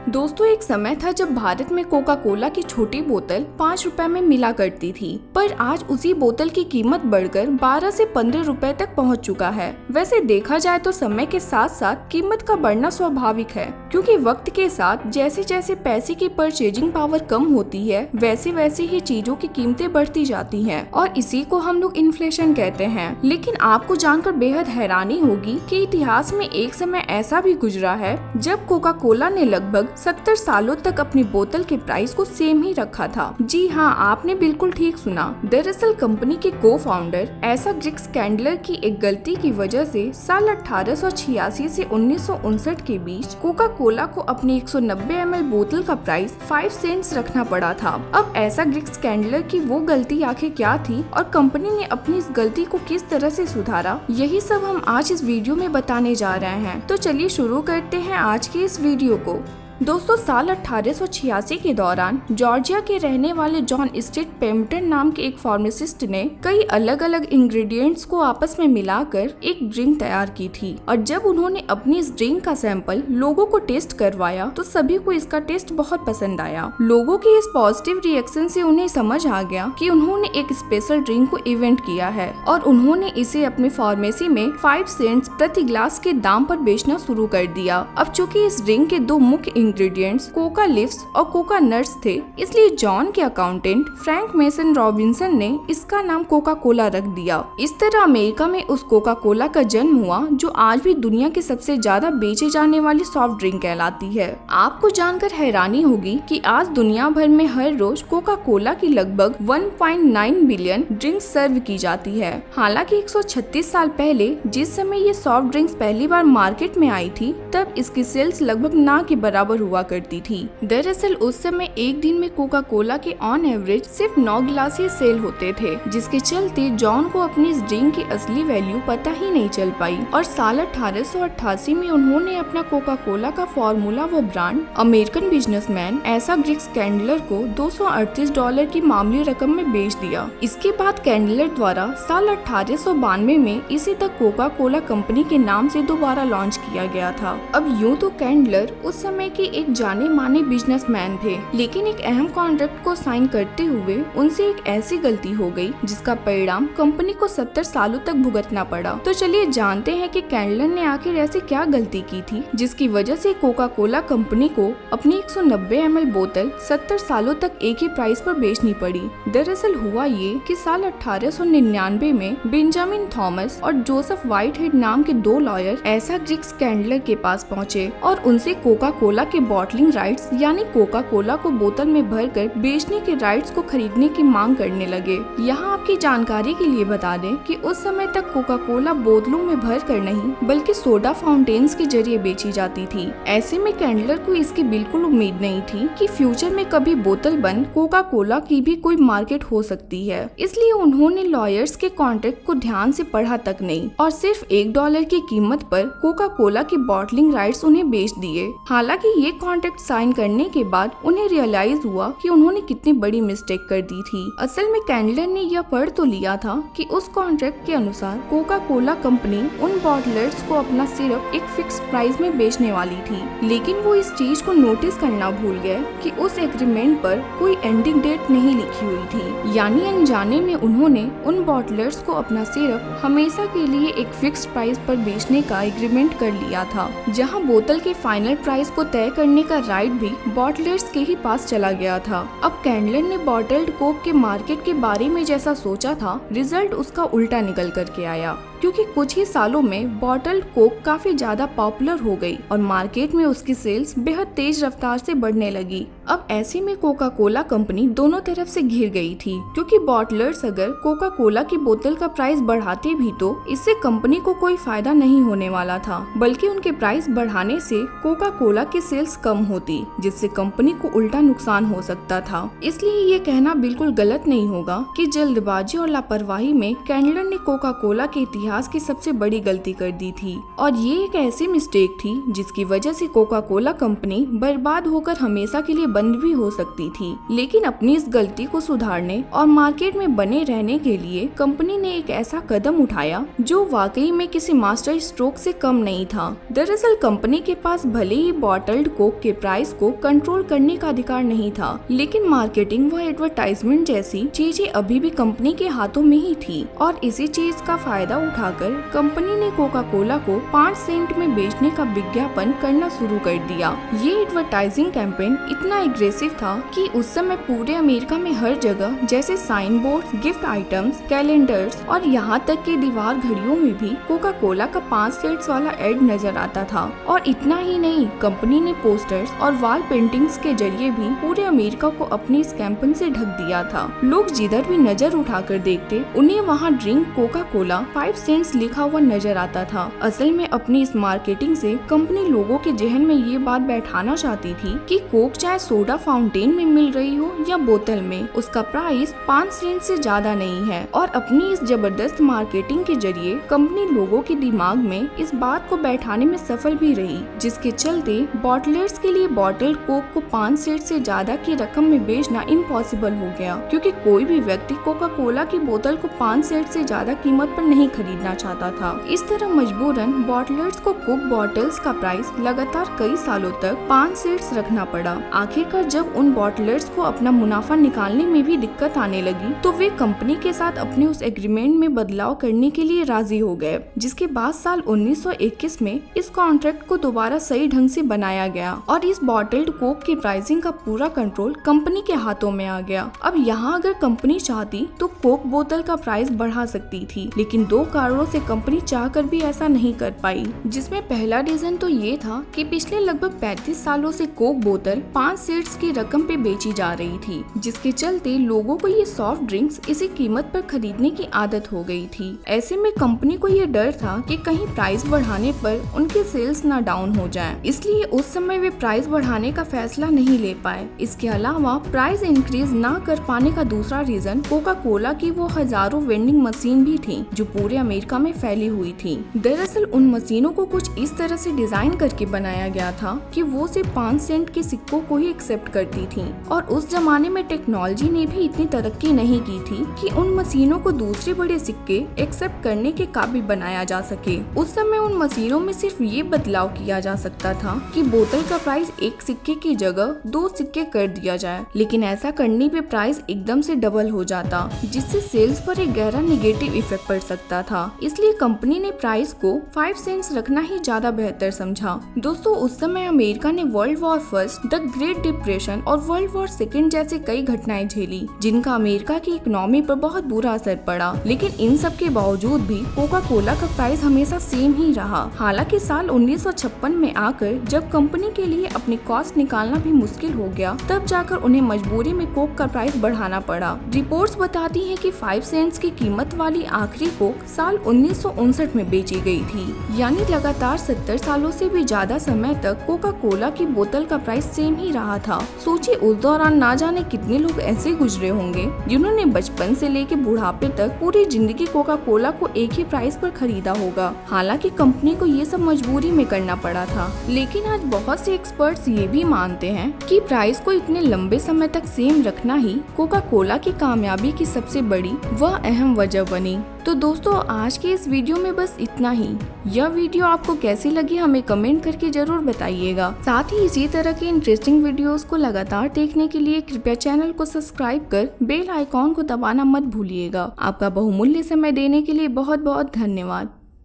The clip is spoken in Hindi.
दोस्तों, एक समय था जब भारत में कोका कोला की छोटी बोतल 5 रुपए में मिला करती थी, पर आज उसी बोतल की कीमत बढ़कर 12 से 15 रुपए तक पहुंच चुका है। वैसे देखा जाए तो समय के साथ साथ कीमत का बढ़ना स्वाभाविक है, क्योंकि वक्त के साथ जैसे जैसे पैसे की परचेजिंग पावर कम होती है, वैसे वैसे ही चीजों की कीमतें बढ़ती जाती हैं, और इसी को हम लोग इन्फ्लेशन कहते हैं। लेकिन आपको जानकर बेहद हैरानी होगी कि इतिहास में एक समय ऐसा भी गुजरा है जब कोका कोला ने लगभग 70 सालों तक अपनी बोतल के प्राइस को सेम ही रखा था। जी हाँ, आपने बिल्कुल ठीक सुना। दरअसल कंपनी के को फाउंडर एसा ग्रिग्स कैंडलर की एक गलती की वजह से साल 1886 से 1959 के बीच कोका कोला को अपनी 190 ml बोतल का प्राइस 5 सेंट्स रखना पड़ा था। अब एसा ग्रिग्स कैंडलर की वो गलती आखिर क्या थी और कंपनी ने अपनी इस गलती को किस तरह से सुधारा, यही सब हम आज इस वीडियो में बताने जा रहे हैं। तो चलिए शुरू करते हैं आज के इस वीडियो को। दोस्तों, साल 1886 के दौरान जॉर्जिया के रहने वाले जॉन स्टेट पेम्पटन नाम के एक फार्मासिस्ट ने कई अलग अलग इंग्रेडिएंट्स को आपस में मिलाकर एक ड्रिंक तैयार की थी, और जब उन्होंने अपनी इस ड्रिंक का सैंपल लोगों को टेस्ट करवाया तो सभी को इसका टेस्ट बहुत पसंद आया। लोगों के इस पॉजिटिव रिएक्शन से उन्हें समझ आ गया कि उन्होंने एक स्पेशल ड्रिंक को इवेंट किया है, और उन्होंने इसे अपनी फार्मेसी में 5 सेंट्स प्रति ग्लास के दाम पर बेचना शुरू कर दिया। अब चूँकि इस ड्रिंक के दो मुख्य इंग्रेडिएंट्स कोका लीव्स और कोका नट्स थे, इसलिए जॉन के अकाउंटेंट फ्रैंक मेसन रॉबिन्सन ने इसका नाम कोका कोला रख दिया। इस तरह अमेरिका में उस कोका कोला का जन्म हुआ जो आज भी दुनिया की सबसे ज्यादा बेचे जाने वाली सॉफ्ट ड्रिंक कहलाती है। आपको जानकर हैरानी होगी कि आज दुनिया भर में हर रोज कोका कोला की लगभग 1.9 बिलियन ड्रिंक्स सर्व की जाती है। हालांकि 136 साल पहले जिस समय ये सॉफ्ट ड्रिंक्स पहली बार मार्केट में आई थी, तब इसकी सेल्स लगभग ना के बराबर हुआ करती थी। दरअसल उस समय एक दिन में कोका कोला के ऑन एवरेज सिर्फ 9 गिलास ही सेल होते थे, जिसके चलते जॉन को अपनी इस ड्रिंक की असली वैल्यू पता ही नहीं चल पाई, और साल 1888 में उन्होंने अपना कोका कोला का फॉर्मूला व ब्रांड अमेरिकन बिजनेसमैन एसा ग्रिग्स कैंडलर को $238 की मामूली रकम में बेच दिया। इसके बाद कैंडलर द्वारा साल 1892 में इसे द कोका कोला कंपनी के नाम से दोबारा लॉन्च किया गया था। अब यूँ तो कैंडलर उस समय के एक जाने माने बिजनेसमैन थे, लेकिन एक अहम कॉन्ट्रैक्ट को साइन करते हुए उनसे एक ऐसी गलती हो गई जिसका परिणाम कंपनी को 70 सालों तक भुगतना पड़ा। तो चलिए जानते हैं कि कैंडलर ने आखिर ऐसी क्या गलती की थी जिसकी वजह से कोका कोला कंपनी को अपनी 190 ml बोतल 70 सालों तक एक ही प्राइस पर बेचनी पड़ी। दरअसल हुआ ये कि साल 1899 में बेंजामिन थॉमस और जोसेफ व्हाइटहेड नाम के दो लॉयर एसा ग्रिग्स कैंडलर के पास पहुँचे और उनसे कोका कोला के बॉटलिंग राइट्स यानी कोका कोला को बोतल में भरकर बेचने के राइट्स को खरीदने की मांग करने लगे। यहाँ आपकी जानकारी के लिए बता दें कि उस समय तक कोका कोला बोतलों में भरकर नहीं बल्कि सोडा फाउंटेन्स के जरिए बेची जाती थी। ऐसे में कैंडलर को इसकी बिल्कुल उम्मीद नहीं थी कि फ्यूचर में कभी बोतल बंद कोका कोला की भी कोई मार्केट हो सकती है, इसलिए उन्होंने लॉयर्स के कॉन्ट्रैक्ट को ध्यान से पढ़ा तक नहीं और सिर्फ $1 की कीमत पर कोका कोला की बॉटलिंग राइट्स उन्हें बेच दिए। हालांकि ये कॉन्ट्रैक्ट साइन करने के बाद उन्हें रियलाइज हुआ कि उन्होंने कितनी बड़ी मिस्टेक कर दी थी। असल में कैंडलर ने यह पढ़ तो लिया था कि उस कॉन्ट्रैक्ट के अनुसार कोका कोला कंपनी उन बॉटलर्स को अपना सिर्फ एक फिक्स प्राइस में बेचने वाली थी, लेकिन वो इस चीज को नोटिस करना भूल गए कि उस एग्रीमेंट पर कोई एंडिंग डेट नहीं लिखी हुई थी। यानी अनजाने में उन्होंने उन बॉटलर्स को अपना सिर्फ हमेशा के लिए एक फिक्स प्राइस पर बेचने का एग्रीमेंट कर लिया था, जहाँ बोतल के फाइनल प्राइस को तय करने का राइट भी बॉटलर्स के ही पास चला गया था। अब कैंडलर ने बॉटल्ड कोक के मार्केट के बारे में जैसा सोचा था, रिजल्ट उसका उल्टा निकल करके आया, क्योंकि कुछ ही सालों में बॉटल्ड कोक काफी ज्यादा पॉपुलर हो गई और मार्केट में उसकी सेल्स बेहद तेज रफ्तार से बढ़ने लगी। अब ऐसे में कोका कोला कंपनी दोनों तरफ से घिर गई थी, क्योंकि बॉटलर्स अगर कोका कोला की बोतल का प्राइस बढ़ाते भी तो इससे कंपनी को कोई फायदा नहीं होने वाला था, बल्कि उनके प्राइस बढ़ाने से कोका कोला की सेल्स कम होती, जिससे कंपनी को उल्टा नुकसान हो सकता था। इसलिए ये कहना बिल्कुल गलत नहीं होगा कि जल्दबाजी और लापरवाही में कैंडलर ने कोका कोला के इतिहास इतिहास की सबसे बड़ी गलती कर दी थी और ये एक ऐसी मिस्टेक थी जिसकी वजह से कोका कोला कंपनी बर्बाद होकर हमेशा के लिए बंद भी हो सकती थी। लेकिन अपनी इस गलती को सुधारने और मार्केट में बने रहने के लिए कंपनी ने एक ऐसा कदम उठाया जो वाकई में किसी मास्टर स्ट्रोक से कम नहीं था। दरअसल कंपनी के पास भले ही बॉटल्ड कोक के प्राइस को कंट्रोल करने का अधिकार नहीं था, लेकिन मार्केटिंग व एडवर्टाइजमेंट जैसी चीजें अभी भी कंपनी के हाथों में ही थी और इसी चीज का फायदा उठाकर कंपनी ने कोका कोला को 5 सेंट में बेचने का विज्ञापन करना शुरू कर दिया। ये एडवर्टाइजिंग कैंपेन इतना एग्रेसिव था कि उस समय पूरे अमेरिका में हर जगह जैसे sign board, gift items, calendars और यहाँ तक कि दीवार घड़ियों में भी कोका कोला का 5 सेंट्स वाला एड नजर आता था। और इतना ही नहीं, कंपनी ने पोस्टर्स और वॉल पेंटिंग्स के जरिए भी पूरे अमेरिका को अपनी इस कैंपेन से ढक दिया था। लोग जिधर भी नजर उठाकर देखते उन्हें वहाँ ड्रिंक कोका कोला 5 सेंट्स लिखा हुआ नजर आता था। असल में अपनी इस मार्केटिंग से कंपनी लोगों के जहन में ये बात बैठाना चाहती थी कि कोक चाहे सोडा फाउंटेन में मिल रही हो या बोतल में, उसका प्राइस 5 सेंट से ज्यादा नहीं है। और अपनी इस जबरदस्त मार्केटिंग के जरिए कंपनी लोगों के दिमाग में इस बात को बैठाने में सफल भी रही, जिसके चलते बॉटलर्स के लिए बॉटल्ड कोक को 5 सेंट से ज्यादा की रकम में बेचना इम्पॉसिबल हो गया, क्योंकि कोई भी व्यक्ति कोका कोला की बोतल को 5 सेंट से ज्यादा कीमत पर नहीं खरीदना चाहता था। इस तरह मजबूरन बॉटलर्स को कोक बॉटल्स का प्राइस लगातार कई सालों तक 5 सेंट्स रखना पड़ा। आखिरकार जब उन बॉटलर्स को अपना मुनाफा निकालने में भी दिक्कत आने लगी तो वे कंपनी के साथ अपने उस एग्रीमेंट में बदलाव करने के लिए राजी हो गए, जिसके बाद साल 1921 में इस कॉन्ट्रैक्ट को दोबारा सही ढंग से बनाया गया और इस बॉटल्ड कोक की प्राइसिंग का पूरा कंट्रोल कंपनी के हाथों में आ गया। अब यहाँ अगर कंपनी चाहती तो कोक बोतल का प्राइस बढ़ा सकती थी, लेकिन 2 कारणों से कंपनी चाहकर भी ऐसा नहीं कर पाई, जिसमें पहला रीजन तो ये था कि पिछले लगभग 35 सालों से कोक बोतल 5 सेंट्स की रकम पे बेची जा रही थी, जिसके चलते लोगों को ये सॉफ्ट ड्रिंक्स इसी कीमत पर खरीदने की आदत हो गई थी। ऐसे में कंपनी को ये डर था कि कहीं प्राइस बढ़ाने पर उनके सेल्स ना डाउन हो जाएं, इसलिए उस समय वे प्राइस बढ़ाने का फैसला नहीं ले पाए। इसके अलावा प्राइस इंक्रीज ना कर पाने का दूसरा रीजन कोका कोला की वो हजारों वेंडिंग मशीन भी थी जो पूरे अमेरिका में फैली हुई थी। दरअसल उन मशीनों को कुछ इस तरह से डिजाइन करके बनाया गया था कि वो सिर्फ 5 सेंट के सिक्कों को ही एक्सेप्ट करती थी और उस जमाने में टेक्नोलॉजी ने भी इतनी तरक्की नहीं की थी कि उन मशीनों को दूसरे बड़े सिक्के एक्सेप्ट करने के काबिल बनाया जा सके। उस समय उन मशीनों में सिर्फ ये बदलाव किया जा सकता था कि बोतल का प्राइस 1 सिक्के की जगह 2 सिक्के कर दिया जाए, लेकिन ऐसा करने पे प्राइस एकदम से डबल हो जाता, जिससे सेल्स पर एक गहरा निगेटिव इफेक्ट पड़ सकता था। इसलिए कंपनी ने प्राइस को 5 सेंट्स रखना ही ज्यादा बेहतर समझा। दोस्तों, उस समय अमेरिका ने world war first, the great depression और वर्ल्ड वॉर सेकेंड जैसे कई घटनाएं झेली, जिनका अमेरिका की इकोनॉमी पर बहुत बुरा असर पड़ा। लेकिन इन सब के बावजूद भी कोका कोला का प्राइस हमेशा सेम ही रहा। हालांकि साल 1956 में आकर जब कंपनी के लिए अपनी कॉस्ट निकालना भी मुश्किल हो गया, तब जाकर उन्हें मजबूरी में कोक का प्राइस बढ़ाना पड़ा। रिपोर्ट्स बताती हैं कि 5 सेंट्स की कीमत वाली आखिरी कोक साल 1959 में बेची गई थी, यानी लगातार 70 सालों से भी ज्यादा समय तक कोका कोला की बोतल का प्राइस सेम ही रहा था। सोचिए उस दौरान ना जाने कितने लोग ऐसे गुजरे होंगे जिन्होंने बचपन से लेकर बुढ़ापे तक पूरी जिंदगी कोका कोला को एक ही प्राइस पर खरीदा होगा। हालांकि कंपनी को ये सब मजबूरी में करना पड़ा था, लेकिन आज बहुत से एक्सपर्ट्स ये भी मानते हैं कि प्राइस को इतने लंबे समय तक सेम रखना ही कोका कोला की कामयाबी की सबसे बड़ी व अहम वजह बनी। तो दोस्तों, आज के इस वीडियो में बस इतना ही। यह वीडियो आपको कैसी लगी हमें कमेंट करके जरूर बताइएगा। साथ ही इसी तरह के इंटरेस्टिंग वीडियोस को लगातार देखने के लिए कृपया चैनल को सब्सक्राइब कर बेल आइकॉन को दबाना मत भूलिएगा। आपका बहुमूल्य समय देने के लिए बहुत बहुत धन्यवाद।